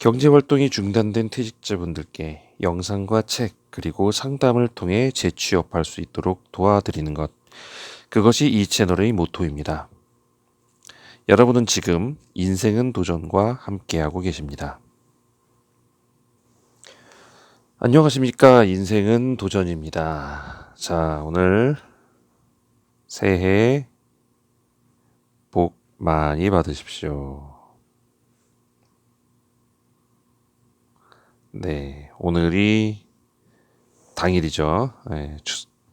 경제활동이 중단된 퇴직자분들께 영상과 책 그리고 상담을 통해 재취업할 수 있도록 도와드리는 것, 그것이 이 채널의 모토입니다. 여러분은 지금 인생은 도전과 함께하고 계십니다. 안녕하십니까. 인생은 도전입니다. 자, 오늘 새해 복 많이 받으십시오. 네, 오늘이 당일이죠. 네,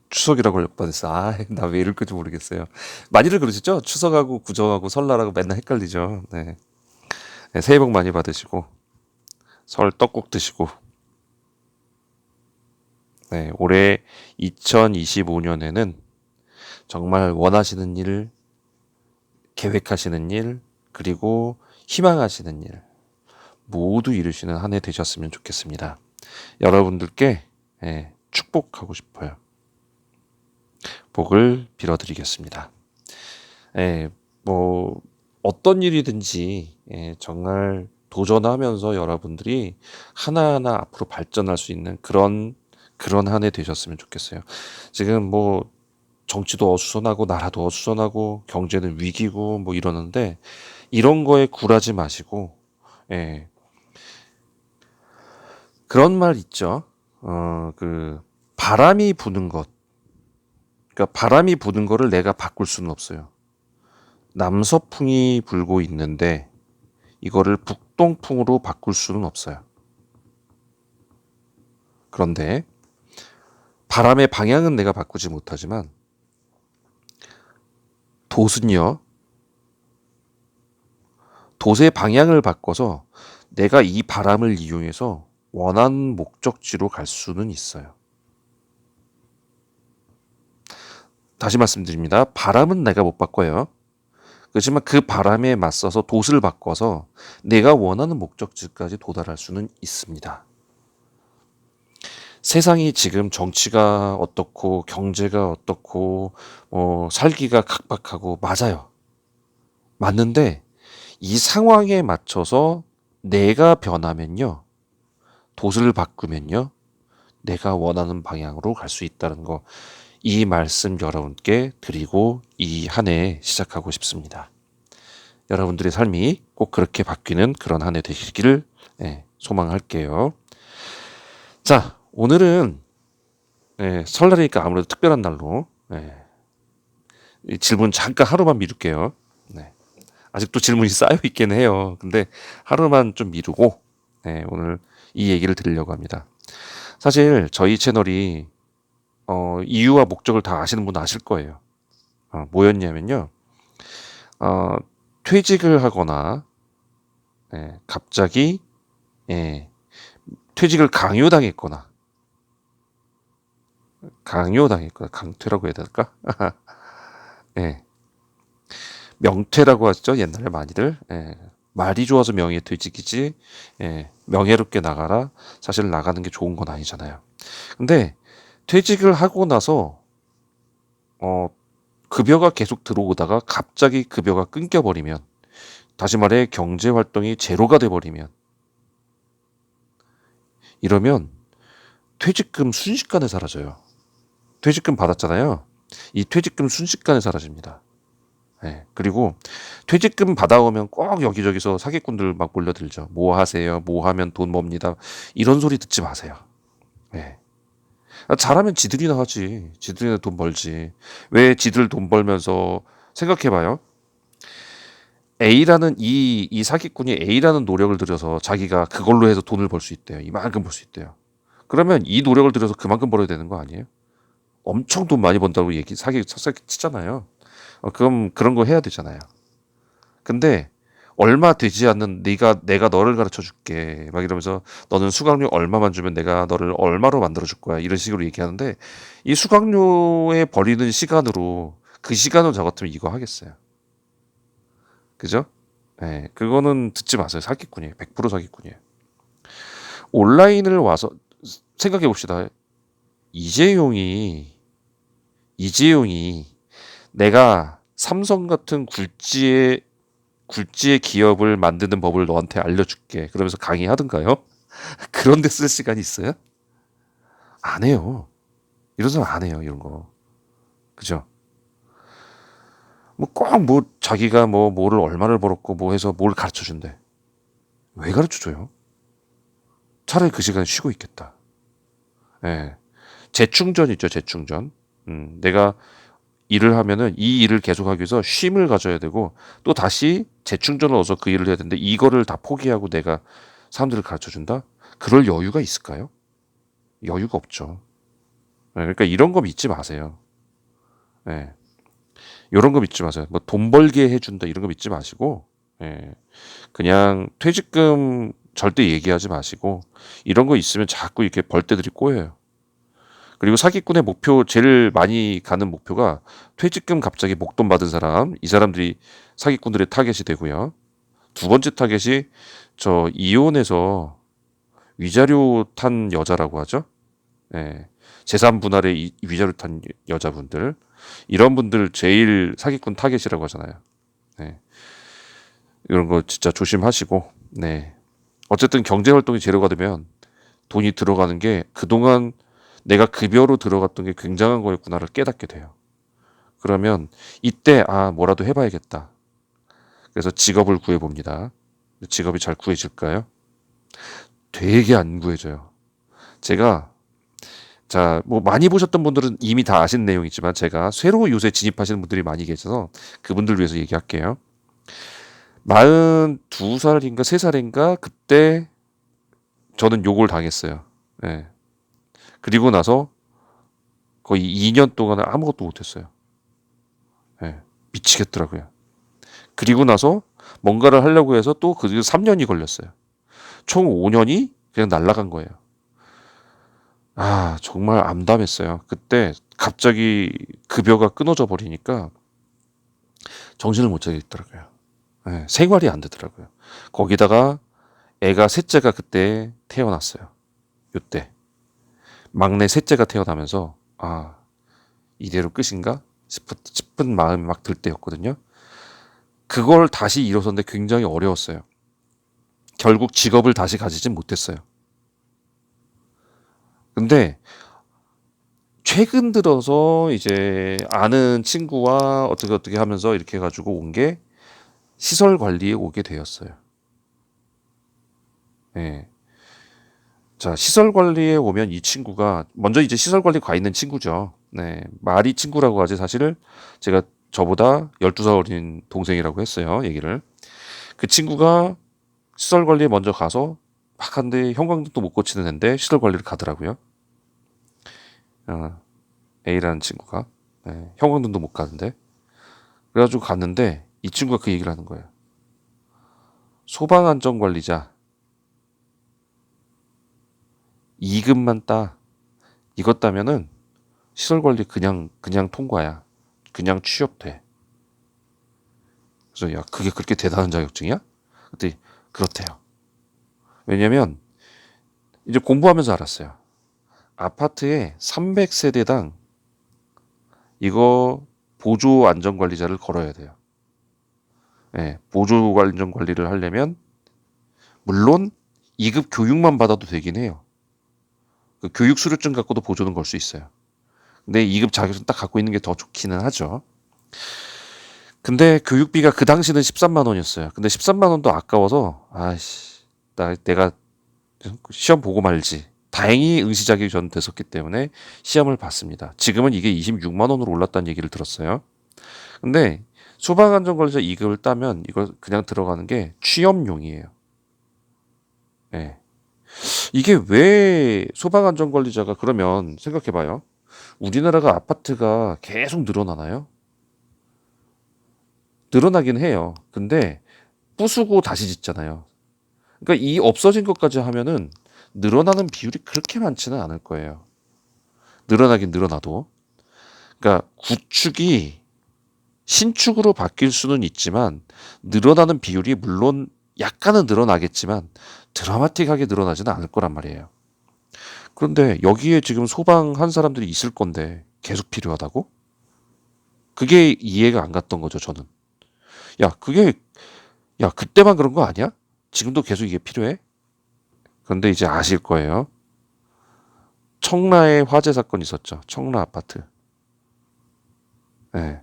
추석이라고 받았어. 나 왜 이럴 건지 모르겠어요. 많이들 그러시죠? 추석하고 구정하고 설날하고 맨날 헷갈리죠. 네. 네, 새해 복 많이 받으시고 설 떡국 드시고, 네, 올해 2025년에는 정말 원하시는 일, 계획하시는 일, 그리고 희망하시는 일 모두 이루시는 한 해 되셨으면 좋겠습니다. 여러분들께 축복하고 싶어요. 복을 빌어드리겠습니다. 뭐 어떤 일이든지 정말 도전하면서 여러분들이 하나하나 앞으로 발전할 수 있는 그런 한 해 되셨으면 좋겠어요. 지금 뭐 정치도 어수선하고 나라도 어수선하고 경제는 위기고 뭐 이러는데, 이런 거에 굴하지 마시고, 그런 말 있죠. 바람이 부는 것. 그러니까 바람이 부는 거를 내가 바꿀 수는 없어요. 남서풍이 불고 있는데 이거를 북동풍으로 바꿀 수는 없어요. 그런데 바람의 방향은 내가 바꾸지 못하지만 돛은요, 돛의 방향을 바꿔서 내가 이 바람을 이용해서 원하는 목적지로 갈 수는 있어요. 다시 말씀드립니다. 바람은 내가 못 바꿔요. 그렇지만 그 바람에 맞서서 돛을 바꿔서 내가 원하는 목적지까지 도달할 수는 있습니다. 세상이 지금 정치가 어떻고 경제가 어떻고 살기가 각박하고, 맞아요. 맞는데 이 상황에 맞춰서 내가 변하면요, 돛을 바꾸면요, 내가 원하는 방향으로 갈 수 있다는 거, 이 말씀 여러분께 드리고 이 한 해 시작하고 싶습니다. 여러분들의 삶이 꼭 그렇게 바뀌는 그런 한 해 되시기를 소망할게요. 자, 오늘은 설날이니까 아무래도 특별한 날로 이 질문 잠깐 하루만 미룰게요. 네. 아직도 질문이 쌓여 있긴 해요. 근데 하루만 좀 미루고 오늘 이 얘기를 드리려고 합니다. 사실 저희 채널이 이유와 목적을 다 아시는 분은 아실 거예요. 뭐였냐면요, 퇴직을 하거나 갑자기 퇴직을 강요당했거나 강퇴라고 해야 될까? 명퇴라고 하죠, 옛날에 많이들. 말이 좋아서 명예퇴직이지, 명예롭게 나가라, 사실 나가는 게 좋은 건 아니잖아요. 근데 퇴직을 하고 나서 급여가 계속 들어오다가 갑자기 급여가 끊겨버리면, 다시 말해 경제활동이 제로가 돼버리면, 이러면 퇴직금 순식간에 사라져요. 퇴직금 받았잖아요. 이 퇴직금 순식간에 사라집니다. 그리고 퇴직금 받아오면 꼭 여기저기서 사기꾼들 막 몰려들죠. 뭐 하세요? 뭐 하면 돈 멉니다. 이런 소리 듣지 마세요. 잘하면 지들이나 하지. 지들이나 돈 벌지. 왜 지들 돈 벌면서, 생각해봐요. A라는 이 사기꾼이 A라는 노력을 들여서 자기가 그걸로 해서 돈을 벌 수 있대요. 이만큼 벌 수 있대요. 그러면 이 노력을 들여서 그만큼 벌어야 되는 거 아니에요? 엄청 돈 많이 번다고 사기 치잖아요. 그럼 그런 거 해야 되잖아요. 근데 얼마 되지 않는 내가 너를 가르쳐 줄게 막 이러면서, 너는 수강료 얼마만 주면 내가 너를 얼마로 만들어 줄 거야, 이런 식으로 얘기하는데, 이 수강료에 버리는 시간으로, 그 시간을 저 같으면 이거 하겠어요. 그죠? 그거는 듣지 마세요. 사기꾼이에요. 100% 사기꾼이에요. 온라인을 와서 생각해 봅시다. 이재용이 내가 삼성 같은 굴지의 굴지의 기업을 만드는 법을 너한테 알려줄게. 그러면서 강의하든가요? 그런데 쓸 시간이 있어요? 안 해요. 이런 사람 안 해요. 이런 거. 그죠? 뭐 꼭 뭐 자기가 뭐 뭐를 얼마를 벌었고 뭐 해서 뭘 가르쳐 준대. 왜 가르쳐 줘요? 차라리 그 시간에 쉬고 있겠다. 예. 재충전 있죠, 재충전. 내가 일을 하면은 이 일을 계속하기 위해서 쉼을 가져야 되고 또 다시 재충전을 얻어서 그 일을 해야 되는데 이거를 다 포기하고 내가 사람들을 가르쳐 준다? 그럴 여유가 있을까요? 여유가 없죠. 예, 그러니까 이런 거 믿지 마세요. 예. 이런 거 믿지 마세요. 뭐 돈 벌게 해준다 이런 거 믿지 마시고, 예. 그냥 퇴직금 절대 얘기하지 마시고 이런 거 있으면 자꾸 이렇게 벌떼들이 꼬여요. 그리고 사기꾼의 목표 제일 많이 가는 목표가 퇴직금 갑자기 목돈 받은 사람, 이 사람들이 사기꾼들의 타겟이 되고요. 두 번째 타겟이 저 이혼해서 위자료 탄 여자라고 하죠. 예. 재산 분할에 위자료 탄 여자분들, 이런 분들 제일 사기꾼 타겟이라고 하잖아요. 네. 이런 거 진짜 조심하시고, 네. 어쨌든 경제 활동이 재료가 되면 돈이 들어가는 게 그동안 내가 급여로 들어갔던 게 굉장한 거였구나를 깨닫게 돼요. 그러면 이때 뭐라도 해봐야겠다. 그래서 직업을 구해봅니다. 직업이 잘 구해질까요? 되게 안 구해져요. 제가 뭐 많이 보셨던 분들은 이미 다 아시는 내용이지만 제가 새로 요새 진입하시는 분들이 많이 계셔서 그분들 위해서 얘기할게요. 42살인가 3살인가 그때 저는 욕을 당했어요. 예. 그리고 나서 거의 2년 동안 아무것도 못했어요. 예. 미치겠더라고요. 그리고 나서 뭔가를 하려고 해서 또 그 3년이 걸렸어요. 총 5년이 그냥 날아간 거예요. 정말 암담했어요. 그때 갑자기 급여가 끊어져 버리니까 정신을 못 차리겠더라고요. 예, 생활이 안 되더라고요. 거기다가 애가 셋째가 그때 태어났어요. 요때. 막내 셋째가 태어나면서 이대로 끝인가 싶은 마음이 막 들 때였거든요. 그걸 다시 일어섰는데 굉장히 어려웠어요. 결국 직업을 다시 가지진 못했어요. 근데 최근 들어서 이제 아는 친구와 어떻게 하면서 이렇게 해가지고 온 게 시설 관리에 오게 되었어요. 예. 자, 시설 관리에 오면 이 친구가 먼저 이제 시설 관리 가 있는 친구죠. 네. 말이 친구라고 하지 사실 제가 저보다 12살 어린 동생이라고 했어요. 얘기를. 그 친구가 시설 관리에 먼저 가서 막 한데 형광등도 못 고치는 애인데 시설 관리를 가더라고요. A라는 친구가. 네, 형광등도 못 가는데. 그래가지고 갔는데 이 친구가 그 얘기를 하는 거예요. 소방안전관리자 2급만 따. 이것 따면은 시설관리 그냥 통과야. 그냥 취업돼. 그래서 야 그게 그렇게 대단한 자격증이야? 그때 그렇대요. 왜냐면 이제 공부하면서 알았어요. 아파트에 300세대당 이거 보조 안전관리자를 걸어야 돼요. 네, 보조 안전관리를 하려면 물론 2급 교육만 받아도 되긴 해요. 그 교육 수료증 갖고도 보조는 걸 수 있어요. 근데 2급 자격증 딱 갖고 있는 게 더 좋기는 하죠. 근데 교육비가 그 당시는 13만 원이었어요. 근데 13만 원도 아까워서 내가 시험 보고 말지. 다행히 응시 자격이 저는 됐었기 때문에 시험을 봤습니다. 지금은 이게 26만 원으로 올랐다는 얘기를 들었어요. 근데 소방안전관리자 2급을 따면 이거 그냥 들어가는 게 취업용이에요. 네. 이게 왜 소방안전관리자가 그러면 생각해봐요. 우리나라가 아파트가 계속 늘어나나요? 늘어나긴 해요. 근데 부수고 다시 짓잖아요. 그러니까 이 없어진 것까지 하면은 늘어나는 비율이 그렇게 많지는 않을 거예요. 늘어나긴 늘어나도. 그러니까 구축이 신축으로 바뀔 수는 있지만 늘어나는 비율이 물론 약간은 늘어나겠지만 드라마틱하게 늘어나지는 않을 거란 말이에요. 그런데 여기에 지금 소방한 사람들이 있을 건데 계속 필요하다고? 그게 이해가 안 갔던 거죠, 저는. 야, 그게 야, 그때만 그런 거 아니야? 지금도 계속 이게 필요해? 그런데 이제 아실 거예요. 청라에 화재 사건 있었죠. 청라 아파트. 예.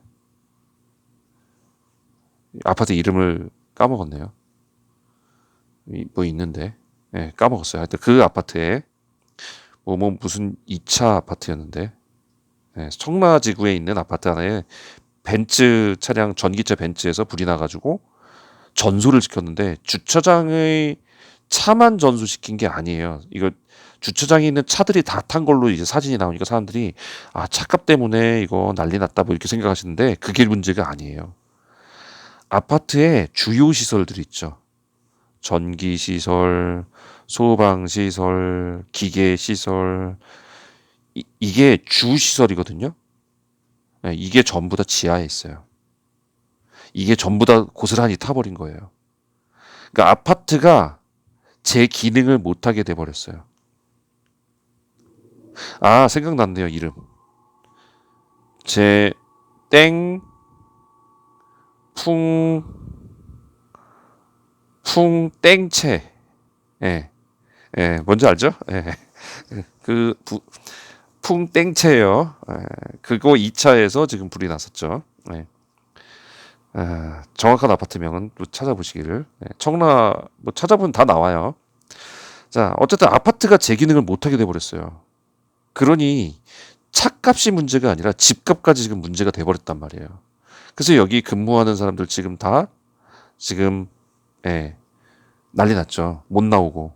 아파트 이름을 까먹었네요. 뭐 있는데. 예, 까먹었어요. 하여튼 그 아파트에 뭐 무슨 2차 아파트였는데. 예, 청라지구에 있는 아파트 하나에 벤츠 차량 전기차 벤츠에서 불이 나가지고 전소를 시켰는데 주차장의 차만 전소시킨 게 아니에요. 이거 주차장에 있는 차들이 다 탄 걸로 이제 사진이 나오니까 사람들이 아, 차값 때문에 이거 난리 났다 뭐 이렇게 생각하시는데 그게 문제가 아니에요. 아파트에 주요 시설들이 있죠. 전기 시설, 소방 시설, 기계 시설, 이게 주 시설이거든요. 네, 이게 전부 다 지하에 있어요. 이게 전부 다 고스란히 타버린 거예요. 그러니까 아파트가 제 기능을 못하게 돼버렸어요. 아, 생각났네요, 이름. 제 땡, 풍, 땡채. 예, 예, 뭔지 알죠? 예, 그, 땡채예요. 예, 그거 2차에서 지금 불이 났었죠. 예. 아, 정확한 아파트명은 또 찾아보시기를. 예, 청라, 뭐 찾아보면 다 나와요. 자, 어쨌든 아파트가 제 기능을 못하게 돼버렸어요. 그러니 차값이 문제가 아니라 집값까지 지금 문제가 돼버렸단 말이에요. 그래서 여기 근무하는 사람들 지금 다 지금 예, 난리 났죠. 못 나오고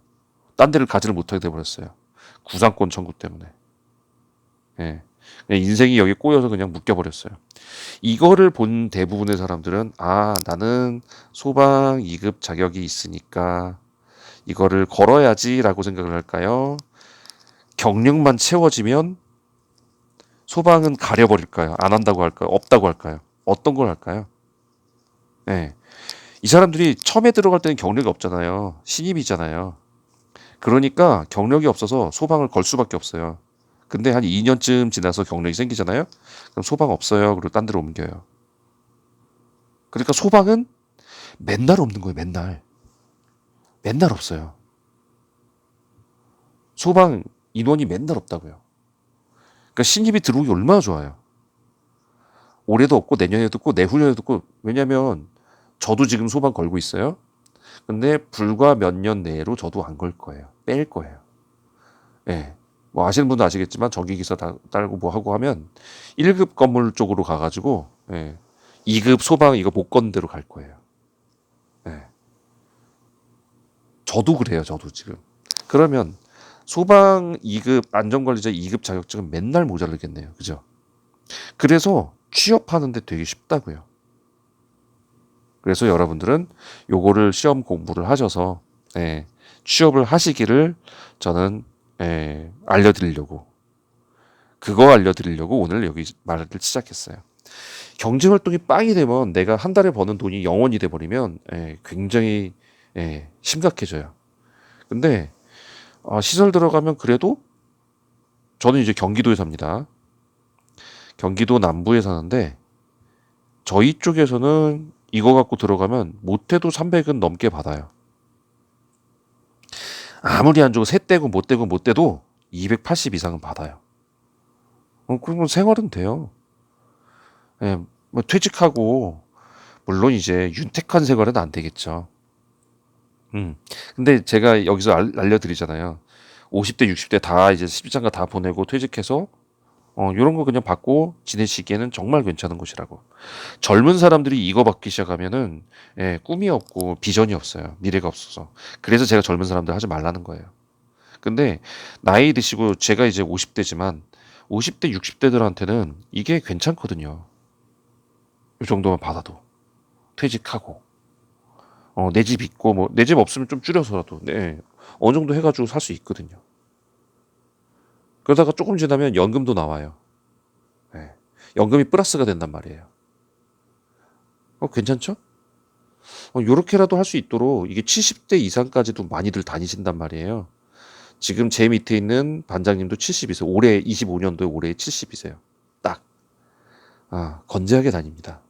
딴 데를 가지를 못하게 돼버렸어요. 구상권 청구 때문에. 예. 그냥 인생이 여기 꼬여서 그냥 묶여버렸어요. 이거를 본 대부분의 사람들은 아, 나는 소방 2급 자격이 있으니까 이거를 걸어야지라고 생각을 할까요? 경력만 채워지면 소방은 가려버릴까요? 안 한다고 할까요? 없다고 할까요? 어떤 걸 할까요? 예. 이 사람들이 처음에 들어갈 때는 경력이 없잖아요. 신입이잖아요. 그러니까 경력이 없어서 소방을 걸 수밖에 없어요. 근데 한 2년쯤 지나서 경력이 생기잖아요. 그럼 소방 없어요. 그리고 딴 데로 옮겨요. 그러니까 소방은 맨날 없는 거예요. 맨날. 맨날 없어요. 소방 인원이 맨날 없다고요. 그러니까 신입이 들어오기 얼마나 좋아요. 올해도 없고 내년에도 없고 내후년에도 없고 왜냐면 저도 지금 소방 걸고 있어요. 근데 불과 몇 년 내로 저도 안 걸 거예요. 뺄 거예요. 예. 뭐 아시는 분도 아시겠지만 전기기사 달고 뭐 하고 하면 1급 건물 쪽으로 가가지고 예. 2급 소방 이거 못 건 대로 갈 거예요. 예. 저도 그래요. 저도 지금. 그러면 소방 2급 안전관리자 2급 자격증은 맨날 모자르겠네요. 그죠? 그래서 취업하는데 되게 쉽다고요. 그래서 여러분들은 요거를 시험 공부를 하셔서 예, 취업을 하시기를 저는 알려드리려고 그거 알려드리려고 오늘 여기 말을 시작했어요. 경제활동이 빵이 되면 내가 한 달에 버는 돈이 0원이 돼버리면 굉장히 심각해져요. 근데 시설 들어가면 그래도 저는 이제 경기도에 삽니다. 경기도 남부에 사는데 저희 쪽에서는 이거 갖고 들어가면 못해도 300은 넘게 받아요. 아무리 안 주고 세 떼고 못 떼고 못 떼도 280 이상은 받아요. 그러면 생활은 돼요. 예, 뭐 퇴직하고 물론 이제 윤택한 생활은 안 되겠죠. 근데 제가 여기서 알려드리잖아요. 50대, 60대 다 이제 십장가 다 보내고 퇴직해서 요런 거 그냥 받고 지내시기에는 정말 괜찮은 곳이라고. 젊은 사람들이 이거 받기 시작하면은 꿈이 없고 비전이 없어요. 미래가 없어서. 그래서 제가 젊은 사람들 하지 말라는 거예요. 근데 나이 드시고 제가 이제 50대지만 50대, 60대들한테는 이게 괜찮거든요. 이 정도만 받아도 퇴직하고 내 집 있고 뭐 내 집 없으면 좀 줄여서라도 어느 정도 해가지고 살 수 있거든요. 그러다가 조금 지나면 연금도 나와요. 네. 연금이 플러스가 된단 말이에요. 괜찮죠? 요렇게라도 할 수 있도록 이게 70대 이상까지도 많이들 다니신단 말이에요. 지금 제 밑에 있는 반장님도 70이세요. 올해 25년도에 올해 70이세요. 딱. 건재하게 다닙니다.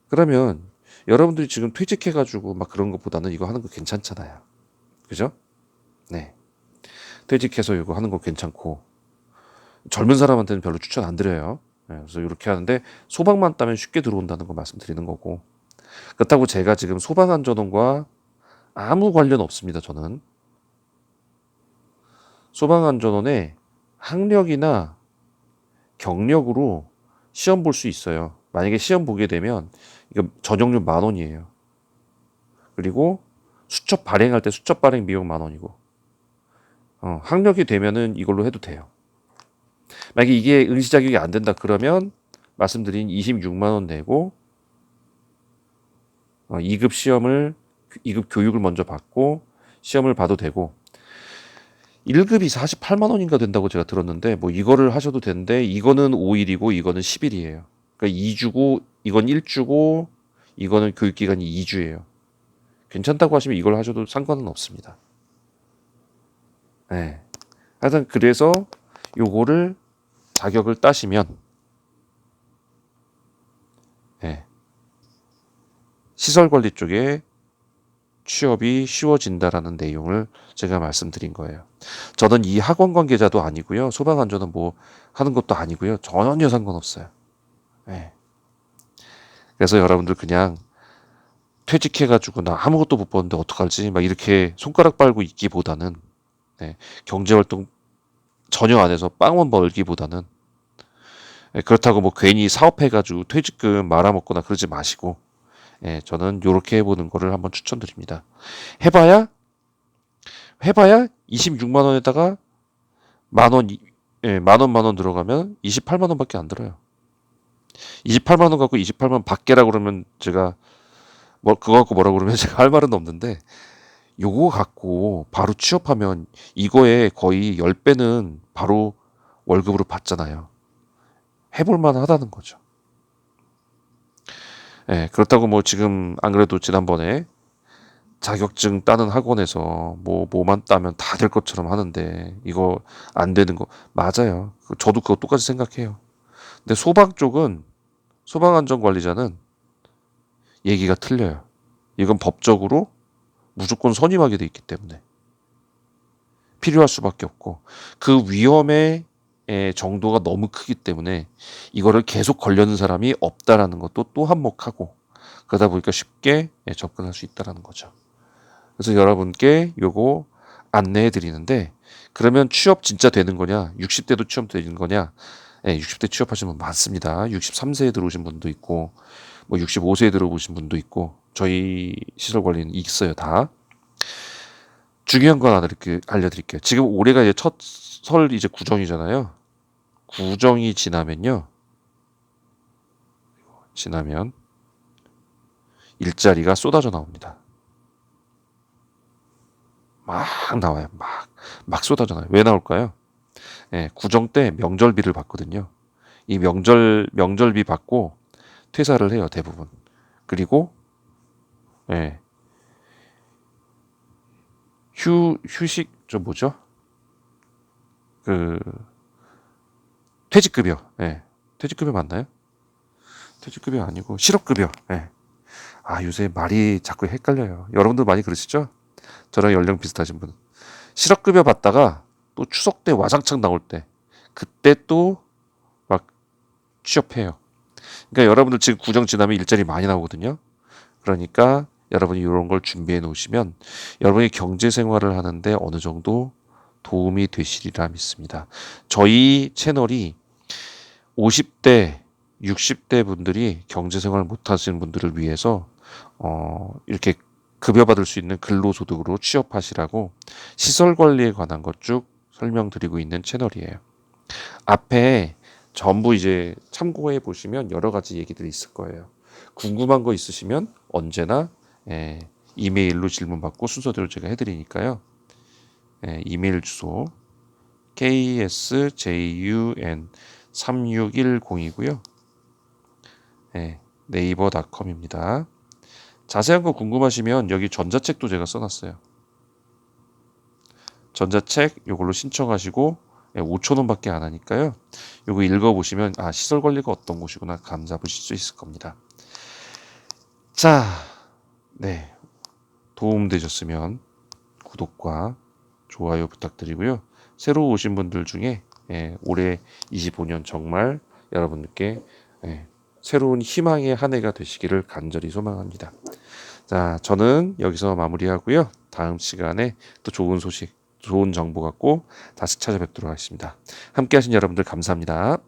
그러면 여러분들이 지금 퇴직해가지고 막 그런 것보다는 이거 하는 거 괜찮잖아요. 그죠? 네. 퇴직해서 이거 하는 거 괜찮고 젊은 사람한테는 별로 추천 안 드려요. 네, 그래서 이렇게 하는데 소방만 따면 쉽게 들어온다는 거 말씀드리는 거고 그렇다고 제가 지금 소방안전원과 아무 관련 없습니다. 저는 소방안전원에 학력이나 경력으로 시험 볼 수 있어요. 만약에 시험 보게 되면 이거 전형료 10,000원이에요. 그리고 수첩 발행할 때 수첩 발행 비용 10,000원이고 학력이 되면은 이걸로 해도 돼요. 만약에 이게 응시 자격이 안 된다 그러면 말씀드린 26만 원 내고 2급 시험을 2급 교육을 먼저 받고 시험을 봐도 되고 1급이 48만 원인가 된다고 제가 들었는데 뭐 이거를 하셔도 되는데 이거는 5일이고 이거는 10일이에요. 그러니까 2주고 이건 1주고 이거는 교육 기간이 2주예요. 괜찮다고 하시면 이걸 하셔도 상관은 없습니다. 네. 하여튼 그래서 요거를 자격을 따시면 네. 시설관리 쪽에 취업이 쉬워진다라는 내용을 제가 말씀드린 거예요. 저는 이 학원 관계자도 아니고요. 소방안전은 뭐 하는 것도 아니고요. 전혀 상관없어요. 네. 그래서 여러분들 그냥 퇴직해가지고 나 아무것도 못 보는데 어떡하지? 막 이렇게 손가락 빨고 있기보다는 네. 경제활동 전혀 안 해서 빵원 벌기보다는 네. 그렇다고 뭐 괜히 사업해가지고 퇴직금 말아먹거나 그러지 마시고 예, 저는 요렇게 해보는 거를 한번 추천드립니다. 해봐야 26만 원에다가 만 원, 예, 만 원 들어가면 28만 원밖에 안 들어요. 28만 원 갖고 28만 원 밖에라 그러면 제가 뭐 그거 갖고 뭐라 그러면 제가 할 말은 없는데 요거 갖고 바로 취업하면 이거에 거의 10배는 바로 월급으로 받잖아요. 해볼 만하다는 거죠. 예, 그렇다고 뭐 지금 안 그래도 지난번에 자격증 따는 학원에서 뭐만 따면 다 될 것처럼 하는데 이거 안 되는 거 맞아요. 저도 그거 똑같이 생각해요. 근데 소방 쪽은 소방안전관리자는 얘기가 틀려요. 이건 법적으로 무조건 선임하게 돼 있기 때문에 필요할 수밖에 없고 그 위험의 정도가 너무 크기 때문에 이거를 계속 걸려는 사람이 없다라는 것도 또 한몫하고 그러다 보니까 쉽게 접근할 수 있다라는 거죠. 그래서 여러분께 요거 안내해 드리는데 그러면 취업 진짜 되는 거냐? 60대도 취업 되는 거냐? 네, 60대 취업하신 분 많습니다. 63세에 들어오신 분도 있고 뭐 65세에 들어오신 분도 있고 저희 시설 관리는 있어요 다. 중요한 건 알려드릴게요. 지금 올해가 이제 첫 설 이제 구정이잖아요. 구정이 지나면 일자리가 쏟아져 나옵니다. 막 나와요. 막 쏟아져 나와요. 왜 나올까요? 예, 구정 때 명절비를 받거든요. 이 명절비 받고 퇴사를 해요, 대부분. 그리고, 예, 휴식, 뭐죠? 그, 퇴직급여. 예, 퇴직급여 맞나요? 퇴직급여 아니고, 실업급여. 예. 아, 요새 말이 자꾸 헷갈려요. 여러분들 많이 그러시죠? 저랑 연령 비슷하신 분. 실업급여 받다가 또 추석 때 와장창 나올 때, 그때 또 막 취업해요. 그러니까 여러분들 지금 구정 지나면 일자리 많이 나오거든요. 그러니까 여러분이 이런 걸 준비해 놓으시면 여러분이 경제 생활을 하는데 어느 정도 도움이 되시리라 믿습니다. 저희 채널이 50대, 60대 분들이 경제 생활 못 하시는 분들을 위해서 이렇게 급여받을 수 있는 근로소득으로 취업하시라고 시설 관리에 관한 것 쭉 설명드리고 있는 채널이에요. 앞에 전부 이제 참고해 보시면 여러 가지 얘기들이 있을 거예요. 궁금한 거 있으시면 언제나 이메일로 질문 받고 순서대로 제가 해드리니까요. 이메일 주소 ksjun3610이고요. 네이버닷컴입니다. 자세한 거 궁금하시면 여기 전자책도 제가 써놨어요. 전자책 이걸로 신청하시고 5,000원밖에 안 하니까요. 이거 읽어보시면 시설 관리가 어떤 곳이구나 감 잡으실 수 있을 겁니다. 자, 네. 도움 되셨으면 구독과 좋아요 부탁드리고요. 새로 오신 분들 중에 올해 25년 정말 여러분들께 새로운 희망의 한 해가 되시기를 간절히 소망합니다. 자, 저는 여기서 마무리하고요. 다음 시간에 또 좋은 소식, 좋은 정보 갖고 다시 찾아뵙도록 하겠습니다. 함께 하신 여러분들 감사합니다.